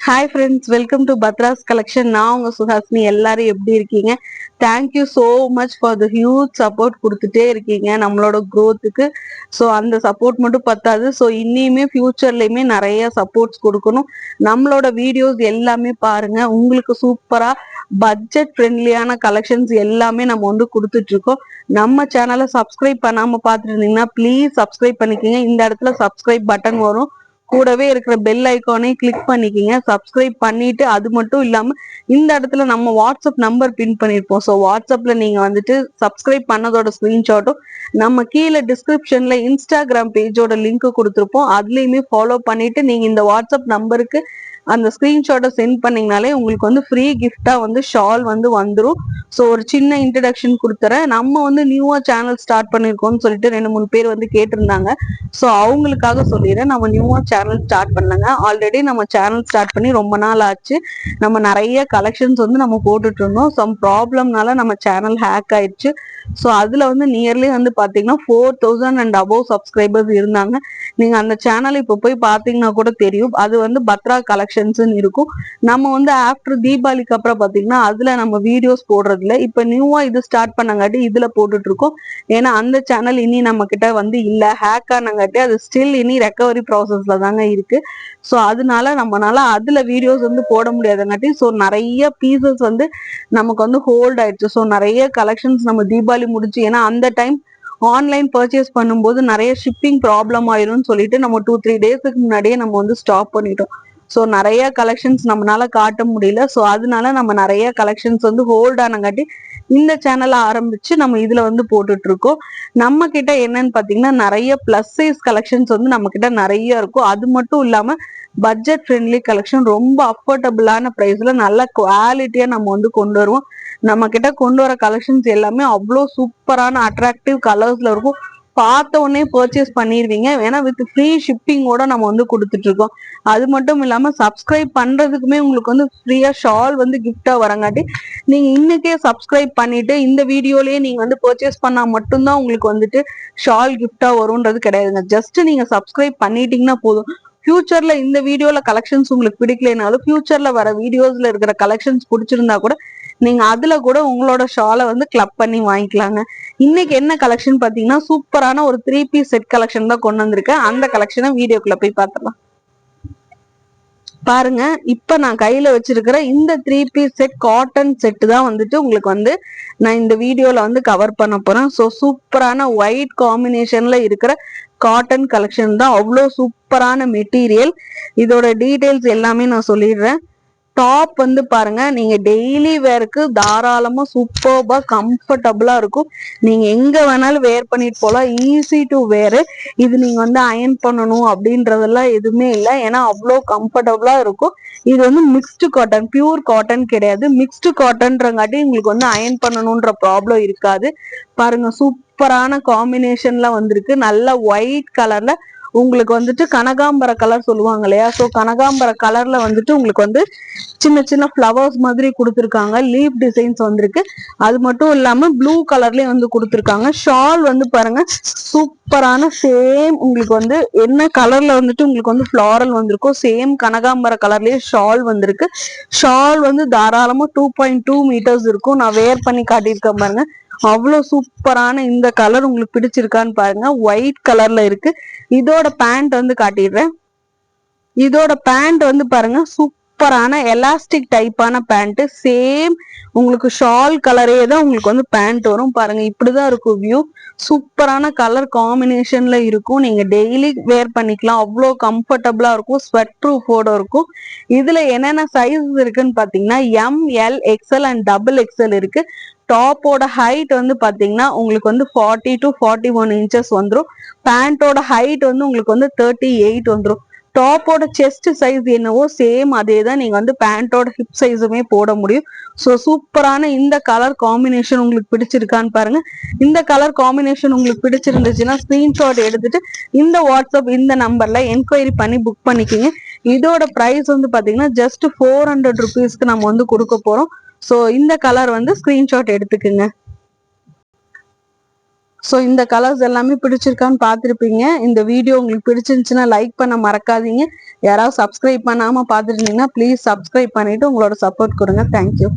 Hi friends, welcome to Batra's collection. நான் உங்க சுஹாசினி. எல்லாரும் எப்படி இருக்கீங்க? Thank you so much for the huge support கொடுத்துட்டே இருக்கீங்க நம்மளோட growthக்கு. ஸோ அந்த சப்போர்ட் மட்டும் பத்தாது. ஸோ இனியுமே ஃபியூச்சர்லயுமே நிறைய சப்போர்ட்ஸ் கொடுக்கணும். நம்மளோட வீடியோஸ் எல்லாமே பாருங்க. உங்களுக்கு சூப்பரா பட்ஜெட் ஃப்ரெண்ட்லியான கலெக்ஷன்ஸ் எல்லாமே நம்ம வந்து கொடுத்துட்டு இருக்கோம். நம்ம சேனலை சப்ஸ்கிரைப் பண்ணாம பார்த்துட்டு இருந்தீங்கன்னா ப்ளீஸ் சப்ஸ்கிரைப் பண்ணிக்கோங்க. இந்த இடத்துல சப்ஸ்கிரைப் பட்டன் வரும். கூடவே இருக்கிற பெல் ஐக்கானை கிளிக் பண்ணிக்கிங்க. சப்ஸ்கிரைப் பண்ணிட்டு அது மட்டும் இல்லாம இந்த இடத்துல நம்ம வாட்ஸ்அப் நம்பர் பின் பண்ணிருப்போம். ஸோ வாட்ஸ்அப்ல நீங்க வந்துட்டு சப்ஸ்கிரைப் பண்ணதோட ஸ்கிரீன்ஷாட்டும் நம்ம கீழே டிஸ்கிரிப்ஷன்ல இன்ஸ்டாகிராம் பேஜோட லிங்க் கொடுத்துருப்போம். அதுலயுமே ஃபாலோ பண்ணிட்டு நீங்க இந்த வாட்ஸ்அப் நம்பருக்கு அந்த ஸ்கிரீன்ஷாட்டை சென்ட் பண்ணீங்கனாலே உங்களுக்கு வந்து ஃப்ரீ கிஃப்டா வந்து ஷால் வந்து வந்துடும். ஸோ ஒரு சின்ன இன்ட்ரடக்ஷன் கொடுத்துறேன். நம்ம வந்து நியூவா சேனல் ஸ்டார்ட் பண்ணிருக்கோம்னு சொல்லிட்டு 2-3 பேர் வந்து கேட்டிருந்தாங்க. ஸோ அவங்களுக்காக சொல்லிடுறேன். நம்ம நியூவா சேனல் ஸ்டார்ட் பண்ணலங்க. ஆல்ரெடி நம்ம சேனல் ஸ்டார்ட் பண்ணி ரொம்ப நாள் ஆச்சு. நம்ம நிறைய கலெக்ஷன்ஸ் வந்து நம்ம போட்டுட்டு இருந்தோம். சம் ப்ராப்ளம்னால நம்ம சேனல் ஹேக் ஆயிடுச்சு. ஸோ அதுல வந்து நியர்லி வந்து பாத்தீங்கன்னா 4000 அண்ட் அபவ் சப்ஸ்கிரைபர்ஸ் இருந்தாங்க. நீங்க அந்த சேனல் இப்ப போய் பாத்தீங்கன்னா கூட தெரியும். அது வந்து பத்ரா கலெக்ஷன்ஸ் இருக்கும். நம்ம வந்து ஆஃப்டர் தீபாவளிக்கு அப்புறம் பாத்தீங்கன்னா அதுல நம்ம வீடியோஸ் போடுறது இல்லை. இப்ப நியூவா இது ஸ்டார்ட் பண்ணங்காட்டி இதுல போட்டுட்டு இருக்கோம். ஏன்னா அந்த சேனல் இனி நம்ம கிட்ட வந்து இல்ல, ஹேக் ஆனங்காட்டி அது ஸ்டில் இனி ரெக்கவரி ப்ராசஸ்ல தாங்க இருக்கு. ஸோ அதனால நம்மளால அதுல வீடியோஸ் வந்து போட முடியாதங்காட்டி ஸோ நிறைய பீசஸ் வந்து நமக்கு வந்து ஹோல்ட் ஆயிடுச்சு. ஸோ நிறைய கலெக்ஷன்ஸ் நம்ம தீபாவளி முடிச்சு, ஏன்னா அந்த டைம் ஆன்லைன் பர்ச்சேஸ் பண்ணும்போது நிறைய ஷிப்பிங் ப்ராப்ளம் ஆயிரும்னு சொல்லிட்டு நம்ம 2-3 டேஸ்க்கு முன்னாடியே நம்ம வந்து ஸ்டாப் பண்ணிட்டோம். ஸோ நிறைய கலெக்ஷன்ஸ் நம்மளால காட்ட முடியல. ஸோ அதனால நம்ம நிறைய கலெக்ஷன்ஸ் வந்து ஹோல்ட் ஆனங்காட்டி இந்த சேனலை ஆரம்பிச்சு நம்ம இதுல வந்து போட்டுட்டு இருக்கோம். நம்ம கிட்ட என்னன்னு பாத்தீங்கன்னா நிறைய பிளஸ் சைஸ் கலெக்ஷன்ஸ் வந்து நம்ம கிட்ட நிறைய இருக்கும். அது மட்டும் இல்லாம பட்ஜெட் ஃப்ரெண்ட்லி கலெக்ஷன் ரொம்ப அஃபோர்டபுளான பிரைஸ்ல நல்ல குவாலிட்டியா நம்ம வந்து கொண்டு வருவோம். நம்ம கிட்ட கொண்டு வர கலெக்ஷன்ஸ் எல்லாமே அவ்வளோ சூப்பரான அட்ராக்டிவ் கலர்ஸ்ல இருக்கும். பார்த்த உடனே பர்ச்சேஸ் பண்ணிடுவீங்க. ஏன்னா வித் ஃப்ரீ ஷிப்பிங்கோட நம்ம வந்து கொடுத்துட்டு இருக்கோம். அது மட்டும் இல்லாம சப்ஸ்கிரைப் பண்றதுக்குமே உங்களுக்கு வந்து ஃப்ரீயா ஷால் வந்து கிஃப்டா வரங்காட்டி நீங்க இன்னைக்கே சப்ஸ்கிரைப் பண்ணிட்டு இந்த வீடியோலயே நீங்க வந்து பர்ச்சேஸ் பண்ணா மட்டும்தான் உங்களுக்கு வந்துட்டு ஷால் கிஃப்டா வரும்ன்றது கிடையாதுங்க. ஜஸ்ட் நீங்க சப்ஸ்கிரைப் பண்ணிட்டீங்கன்னா போதும். ஃபியூச்சர்ல இந்த வீடியோல கலெக்ஷன்ஸ் உங்களுக்கு பிடிக்கலனாலும் ஃபியூச்சர்ல வர வீடியோஸ்ல இருக்கிற கலெக்ஷன்ஸ் பிடிச்சிருந்தா கூட நீங்க அதுல கூட உங்களோட ஷாலை வந்து கிளப் பண்ணி வாங்கிக்கலாங்க. இன்னைக்கு என்ன கலெக்ஷன் பாத்தீங்கன்னா சூப்பரான ஒரு 3 பீஸ் செட் கலெக்ஷன் தான் கொண்டு வந்திருக்கேன். அந்த கலெக்ஷனை வீடியோக்குள்ள போய் பார்த்துடலாம். பாருங்க, இப்ப நான் கையில வச்சிருக்கிற இந்த 3 பீஸ் செட் காட்டன் செட் தான் வந்துட்டு உங்களுக்கு வந்து நான் இந்த வீடியோல வந்து கவர் பண்ண போறேன். ஸோ சூப்பரான ஒயிட் காம்பினேஷன்ல இருக்கிற காட்டன் கலெக்ஷன் தான். அவ்வளோ சூப்பரான மெட்டீரியல். இதோட டீடைல்ஸ் எல்லாமே நான் சொல்லிடுறேன். டாப் வந்து பாருங்க, நீங்க டெய்லி வேருக்கு தாராளமா சூப்பர்பா கம்ஃபர்டபுளா இருக்கும். நீங்க எங்க வேணாலும் வேர் பண்ணிட்டு போலாம். ஈஸி டு வேர். இது நீங்க வந்து அயன் பண்ணணும் அப்படின்றதெல்லாம் எதுவுமே இல்லை. ஏன்னா அவ்வளோ கம்ஃபர்டபுளா இருக்கும். இது வந்து மிக்ஸ்டு காட்டன், பியூர் காட்டன் கிடையாது. மிக்ஸ்டு காட்டன்றங்காட்டி உங்களுக்கு வந்து அயன் பண்ணணும்ன்ற ப்ராப்ளம் இருக்காது. பாருங்க, சூப்பரான காம்பினேஷன்ல வந்திருக்கு. நல்ல ஒயிட் கலர்ல உங்களுக்கு வந்துட்டு கனகாம்பர கலர் சொல்லுவாங்க இல்லையா? ஸோ கனகாம்பர கலர்ல வந்துட்டு உங்களுக்கு வந்து சின்ன சின்ன ஃப்ளவர்ஸ் மாதிரி கொடுத்துருக்காங்க. லீப் டிசைன்ஸ் வந்திருக்கு. அது மட்டும் இல்லாம ப்ளூ கலர்லயும் வந்து கொடுத்துருக்காங்க. ஷால் வந்து பாருங்க, சூப்பரான சேம் உங்களுக்கு வந்து என்ன கலர்ல வந்துட்டு உங்களுக்கு வந்து ஃபிளாரல் வந்திருக்கும் சேம் கனகாம்பர கலர்லயே ஷால் வந்திருக்கு. ஷால் வந்து தாராளமா 2.2 மீட்டர்ஸ் இருக்கும். நான் வேர் பண்ணி காட்டியிருக்கேன் பாருங்க. அவ்வளவு சூப்பரான இந்த கலர் உங்களுக்கு பிடிச்சிருக்கான்னு பாருங்க. ஒயிட் கலர்ல இருக்கு. இதோட பேண்ட் வந்து காட்டிடுறேன். இதோட பேண்ட் வந்து பாருங்க, சூப்பரான எலாஸ்டிக் டைப்பான பேண்ட். சேம் உங்களுக்கு ஷால் கலரே தான் உங்களுக்கு வந்து பேண்ட் வரும். பாருங்க, இப்படிதான் இருக்கும் வியூ. சூப்பரான கலர் காம்பினேஷன்ல இருக்கும். நீங்க டெய்லி வேர் பண்ணிக்கலாம். அவ்வளோ கம்ஃபர்டபுளா இருக்கும். ஸ்வெட் ப்ரூஃபோட இருக்கும். இதுல என்னென்ன சைஸ் இருக்குன்னு பாத்தீங்கன்னா ML XL அண்ட் XXL இருக்கு. டாப்போட ஹைட் வந்து பாத்தீங்கன்னா உங்களுக்கு வந்து 40 to 41 இன்ச்சஸ் வந்துடும். பேண்டோட ஹைட் வந்து உங்களுக்கு வந்து 38 வந்துடும். டாப்போட செஸ்ட் சைஸ் என்னவோ சேம் அதே தான் நீங்க வந்து பேண்டோட ஹிப் சைஸுமே போட முடியும். ஸோ சூப்பரான இந்த கலர் காம்பினேஷன் உங்களுக்கு பிடிச்சிருக்கான்னு பாருங்க. இந்த கலர் காம்பினேஷன் உங்களுக்கு பிடிச்சிருந்துச்சுன்னா ஸ்கிரீன்ஷாட் எடுத்துட்டு இந்த வாட்ஸ்அப் இந்த நம்பர்ல என்கொயரி பண்ணி புக் பண்ணிக்கிங்க. இதோட பிரைஸ் வந்து பாத்தீங்கன்னா ஜஸ்ட் 400 ருபீஸ்க்கு நம்ம வந்து கொடுக்க போறோம். ஸோ இந்த கலர் வந்து ஸ்கிரீன்ஷாட் எடுத்துக்குங்க. ஸோ இந்த கலர்ஸ் எல்லாமே பிடிச்சிருக்கான்னு பார்த்துருப்பீங்க. இந்த வீடியோ உங்களுக்கு பிடிச்சிருந்துச்சுன்னா லைக் பண்ண மறக்காதீங்க. யாராவது சப்ஸ்கிரைப் பண்ணாம பார்த்துருந்தீங்கன்னா ப்ளீஸ் சப்ஸ்கிரைப் பண்ணிட்டு உங்களோட சப்போர்ட் கொடுங்க. தேங்க்யூ.